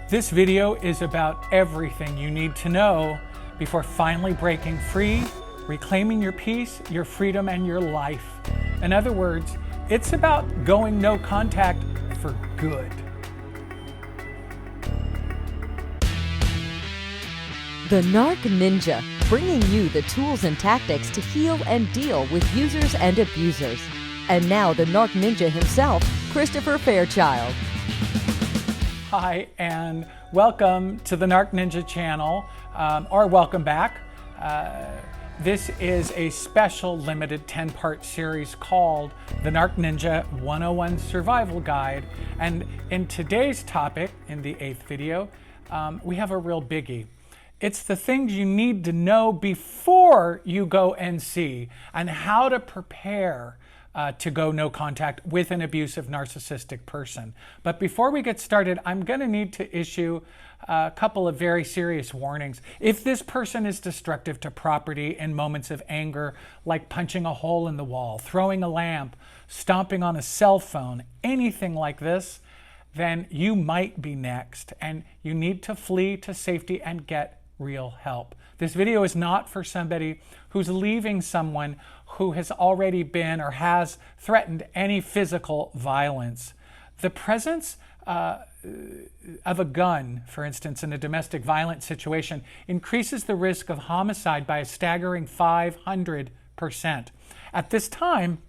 This video is about everything you need to know before finally breaking free, reclaiming your peace, your freedom, and your life. In other words, it's about going no contact for good. The Narc Ninja, bringing you the tools and tactics to heal and deal with users and abusers. And now the Narc Ninja himself, Christopher Fairchild. Hi, and welcome to the Narc Ninja channel, or welcome back. This is a special limited 10-part series called the Narc Ninja 101 Survival Guide. And in today's topic, in the 8th video, we have a real biggie. It's the things you need to know before you go NC and how to prepare to go no contact with an abusive narcissistic person. But before we get started, I'm going to need to issue a couple of very serious warnings. If this person is destructive to property in moments of anger, like punching a hole in the wall, throwing a lamp, stomping on a cell phone, anything like this, then you might be next, and you need to flee to safety and get real help. This video is not for somebody who's leaving someone who has already been or has threatened any physical violence. The presence of a gun, for instance, in a domestic violence situation, increases the risk of homicide by a staggering 500%. At this time,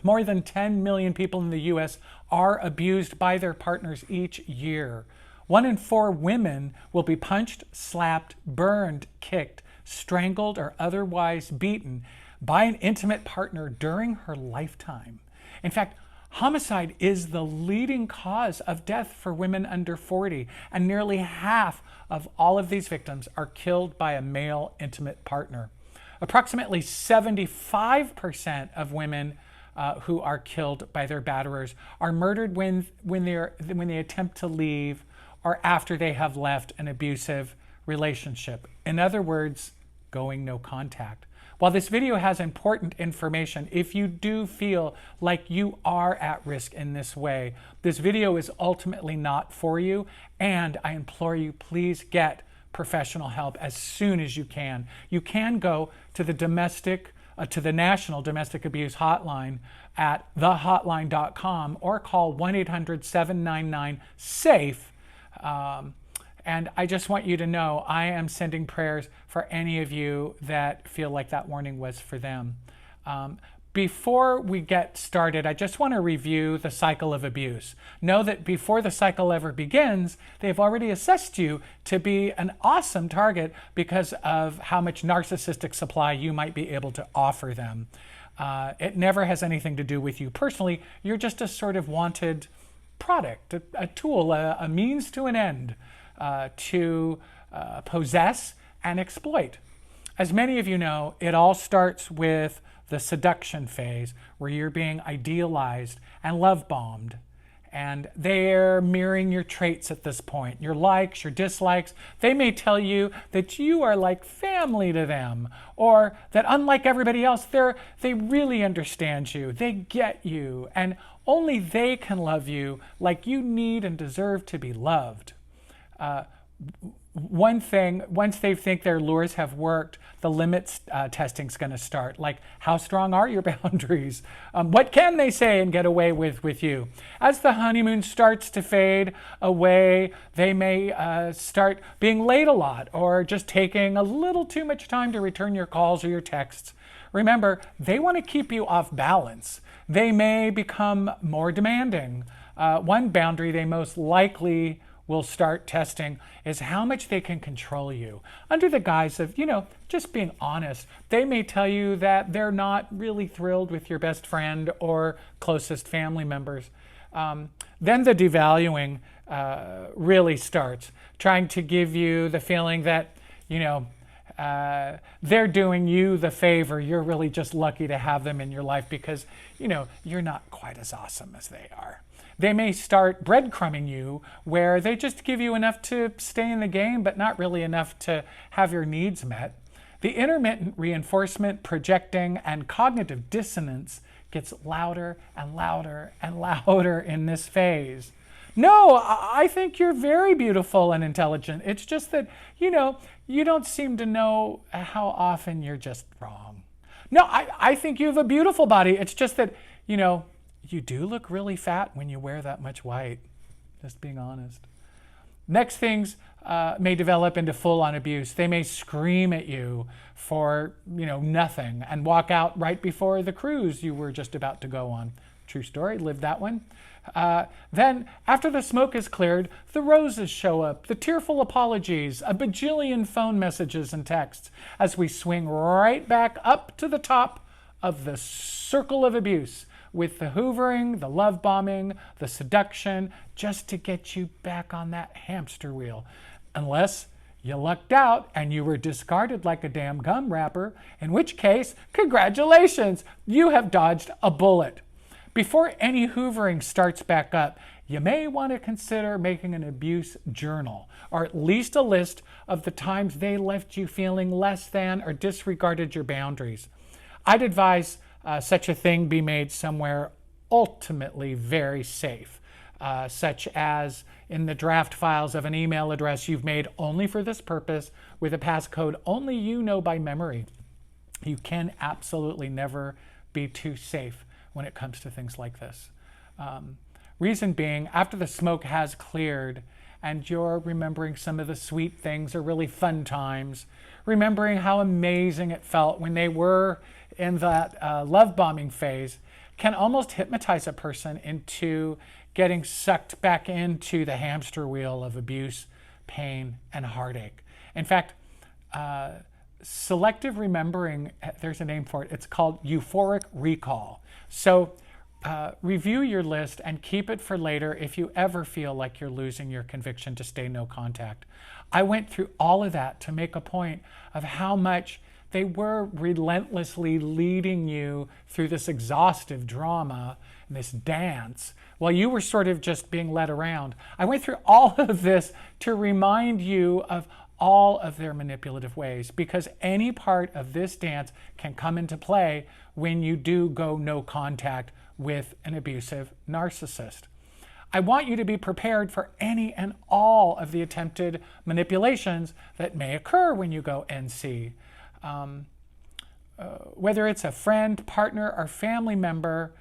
more than 10 million people in the US are abused by their partners each year. 1 in 4 women will be punched, slapped, burned, kicked, strangled, or otherwise beaten by an intimate partner during her lifetime. In fact, homicide is the leading cause of death for women under 40, and nearly half of all of these victims are killed by a male intimate partner. Approximately 75% of women who are killed by their batterers are murdered when they attempt to leave or after they have left an abusive relationship. In other words, going no contact. While this video has important information, if you do feel like you are at risk in this way, this video is ultimately not for you, and I implore you, please get professional help as soon as you can. You can go to the National Domestic Abuse Hotline at thehotline.com or call 1-800-799-SAFE. And I just want you to know I am sending prayers for any of you that feel like that warning was for them. Before we get started, I just want to review the cycle of abuse. Know that before the cycle ever begins, they've already assessed you to be an awesome target because of how much narcissistic supply you might be able to offer them. It never has anything to do with you personally. You're just a sort of wanted product, a tool, a means to an end to possess and exploit. As many of you know, it all starts with the seduction phase, where you're being idealized and love-bombed. And they're mirroring your traits at this point, your likes, your dislikes. They may tell you that you are like family to them, or that unlike everybody else, they really understand you, they get you, and only they can love you like you need and deserve to be loved. One thing, once they think their lures have worked, the limits testing is going to start. Like, how strong are your boundaries? What can they say and get away with you? As the honeymoon starts to fade away, they may start being late a lot or just taking a little too much time to return your calls or your texts. Remember, they want to keep you off balance. They may become more demanding. One boundary they most likely will start testing is how much they can control you. Under the guise of, just being honest, they may tell you that they're not really thrilled with your best friend or closest family members. Then the devaluing really starts, trying to give you the feeling that, they're doing you the favor. You're really just lucky to have them in your life because, you're not quite as awesome as they are. They may start breadcrumbing you, where they just give you enough to stay in the game, but not really enough to have your needs met. The intermittent reinforcement, projecting, and cognitive dissonance gets louder and louder and louder in this phase. No, I think you're very beautiful and intelligent. It's just that, you don't seem to know how often you're just wrong. No, I think you have a beautiful body. It's just that, you do look really fat when you wear that much white. Just being honest. Next things may develop into full-on abuse. They may scream at you for, nothing and walk out right before the cruise you were just about to go on. True story, lived that one. Then, after the smoke is cleared, the roses show up, the tearful apologies, a bajillion phone messages and texts as we swing right back up to the top of the circle of abuse with the hoovering, the love bombing, the seduction, just to get you back on that hamster wheel. Unless you lucked out and you were discarded like a damn gum wrapper, in which case, congratulations, you have dodged a bullet. Before any hoovering starts back up, you may want to consider making an abuse journal, or at least a list of the times they left you feeling less than or disregarded your boundaries. I'd advise such a thing be made somewhere ultimately very safe, such as in the draft files of an email address you've made only for this purpose with a passcode only you know by memory. You can absolutely never be too safe when it comes to things like this. Reason being, after the smoke has cleared and you're remembering some of the sweet things or really fun times, remembering how amazing it felt when they were in that love bombing phase, can almost hypnotize a person into getting sucked back into the hamster wheel of abuse, pain, and heartache. In fact, selective remembering, there's a name for it, it's called euphoric recall. So review your list and keep it for later if you ever feel like you're losing your conviction to stay no contact. I went through all of that to make a point of how much they were relentlessly leading you through this exhaustive drama and this dance while you were sort of just being led around. I went through all of this to remind you of all of their manipulative ways, because any part of this dance can come into play when you do go no contact with an abusive narcissist. I want you to be prepared for any and all of the attempted manipulations that may occur when you go NC. Whether it's a friend, partner, or family member,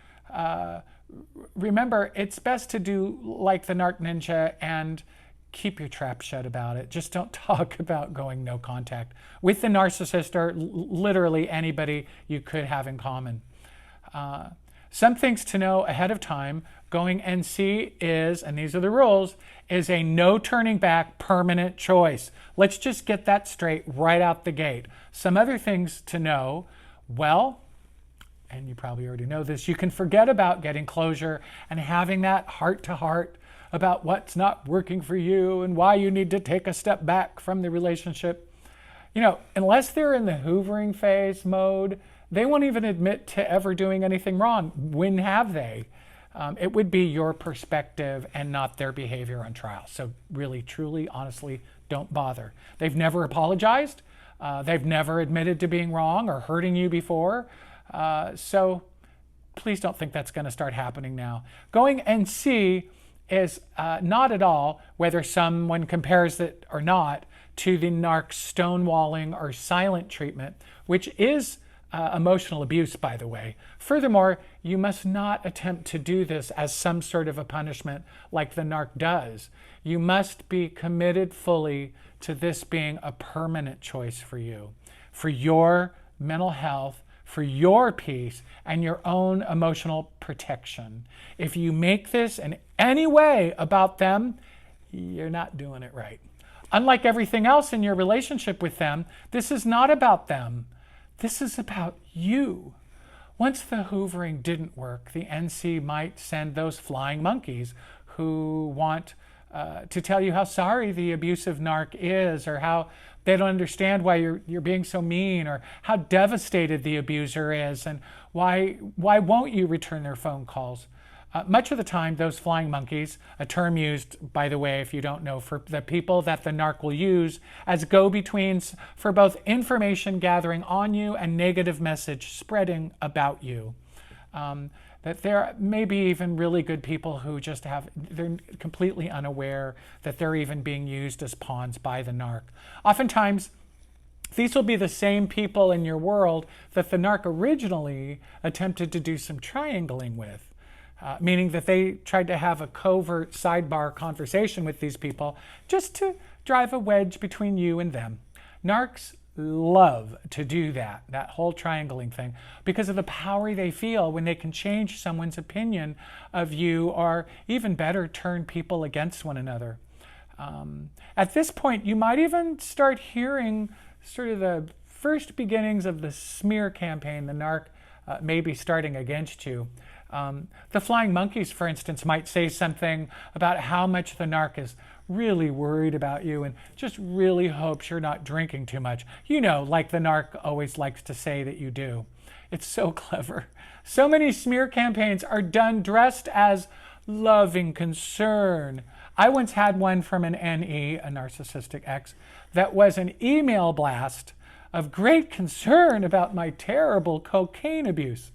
remember, it's best to do like the Narc Ninja and keep your trap shut about it. Just don't talk about going no contact with the narcissist or literally anybody you could have in common. Some things to know ahead of time. Going NC is, and these are the rules, is a no turning back permanent choice. Let's just get that straight right out the gate. Some other things to know, well, and you probably already know this, you can forget about getting closure and having that heart-to-heart about what's not working for you and why you need to take a step back from the relationship. Unless they're in the hoovering phase mode, they won't even admit to ever doing anything wrong. When have they? It would be your perspective and not their behavior on trial. So really, truly, honestly, don't bother. They've never apologized. They've never admitted to being wrong or hurting you before. So please don't think that's going to start happening now. Going NC is not at all, whether someone compares it or not, to the narc stonewalling or silent treatment, which is emotional abuse, by the way. Furthermore, you must not attempt to do this as some sort of a punishment like the narc does. You must be committed fully to this being a permanent choice for you, for your mental health, for your peace, and your own emotional protection. If you make this in any way about them, you're not doing it right. Unlike everything else in your relationship with them, this is not about them. This is about you. Once the hoovering didn't work, the NC might send those flying monkeys who want to tell you how sorry the abusive narc is, or how they don't understand why you're being so mean, or how devastated the abuser is, and why won't you return their phone calls. Much of the time, those flying monkeys, a term used, by the way, if you don't know, for the people that the narc will use as go-betweens for both information gathering on you and negative message spreading about you. that there may be even really good people who just they're completely unaware that they're even being used as pawns by the narc. Oftentimes, these will be the same people in your world that the narc originally attempted to do some triangling with, meaning that they tried to have a covert sidebar conversation with these people just to drive a wedge between you and them. Narcs love to do that whole triangling thing, because of the power they feel when they can change someone's opinion of you, or even better, turn people against one another. At this point, you might even start hearing sort of the first beginnings of the smear campaign the narc may be starting against you. The flying monkeys, for instance, might say something about how much the narc is really worried about you and just really hopes you're not drinking too much. You know, like the narc always likes to say that you do. It's so clever. So many smear campaigns are done dressed as loving concern. I once had one from an NE, a narcissistic ex, that was an email blast of great concern about my terrible cocaine abuse,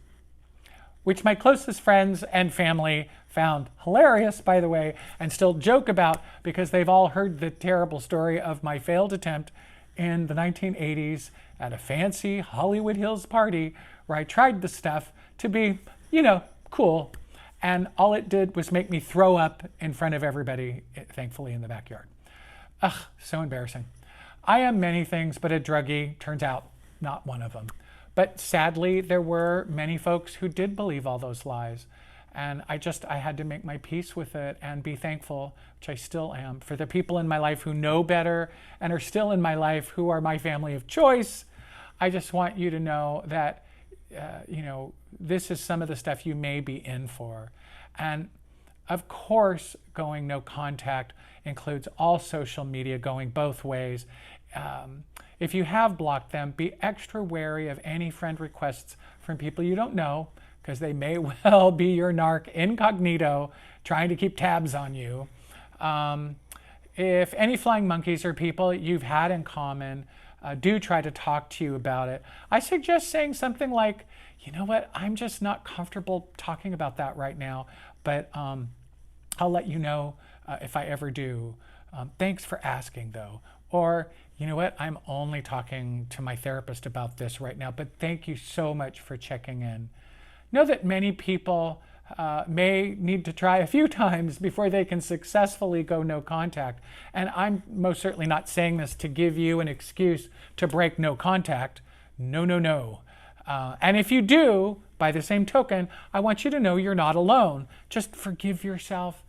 which my closest friends and family found hilarious, by the way, and still joke about, because they've all heard the terrible story of my failed attempt in the 1980s at a fancy Hollywood Hills party where I tried the stuff to be, you know, cool. And all it did was make me throw up in front of everybody, thankfully in the backyard. Ugh, so embarrassing. I am many things, but a druggie, turns out not one of them. But sadly, there were many folks who did believe all those lies. And I had to make my peace with it and be thankful, which I still am, for the people in my life who know better and are still in my life, who are my family of choice. I just want you to know that, you know, this is some of the stuff you may be in for. And of course, going no contact includes all social media, going both ways. If you have blocked them, be extra wary of any friend requests from people you don't know, because they may well be your narc incognito trying to keep tabs on you. If any flying monkeys are people you've had in common do try to talk to you about it, I suggest saying something like, you know what, I'm just not comfortable talking about that right now, but I'll let you know if I ever do. Thanks for asking though. Or, you know what, I'm only talking to my therapist about this right now, but thank you so much for checking in. Know that many people may need to try a few times before they can successfully go no contact. And I'm most certainly not saying this to give you an excuse to break no contact. No, no, no. And if you do, by the same token, I want you to know you're not alone. Just forgive yourself,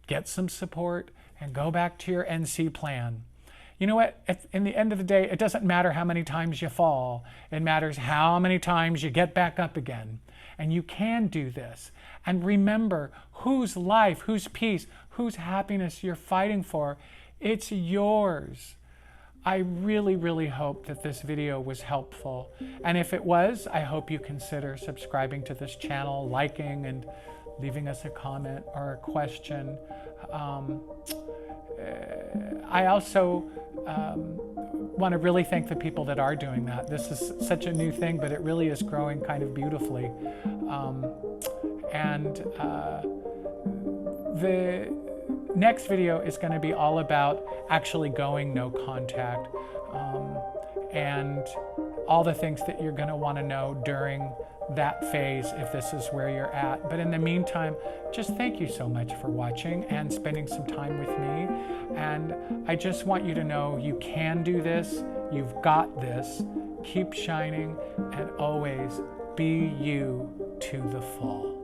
get some support, and go back to your NC plan. You know what? In the end of the day, it doesn't matter how many times you fall. It matters how many times you get back up again. And you can do this. And remember, whose life, whose peace, whose happiness you're fighting for, it's yours. I really, really hope that this video was helpful. And if it was, I hope you consider subscribing to this channel, liking, and leaving us a comment or a question. I also want to really thank the people that are doing that. This is such a new thing, but it really is growing kind of beautifully. The next video is going to be all about actually going no contact, and all the things that you're going to want to know during that phase if this is where you're at. But in the meantime, just thank you so much for watching and spending some time with me. And I just want you to know you can do this. You've got this. Keep shining and always be you to the full.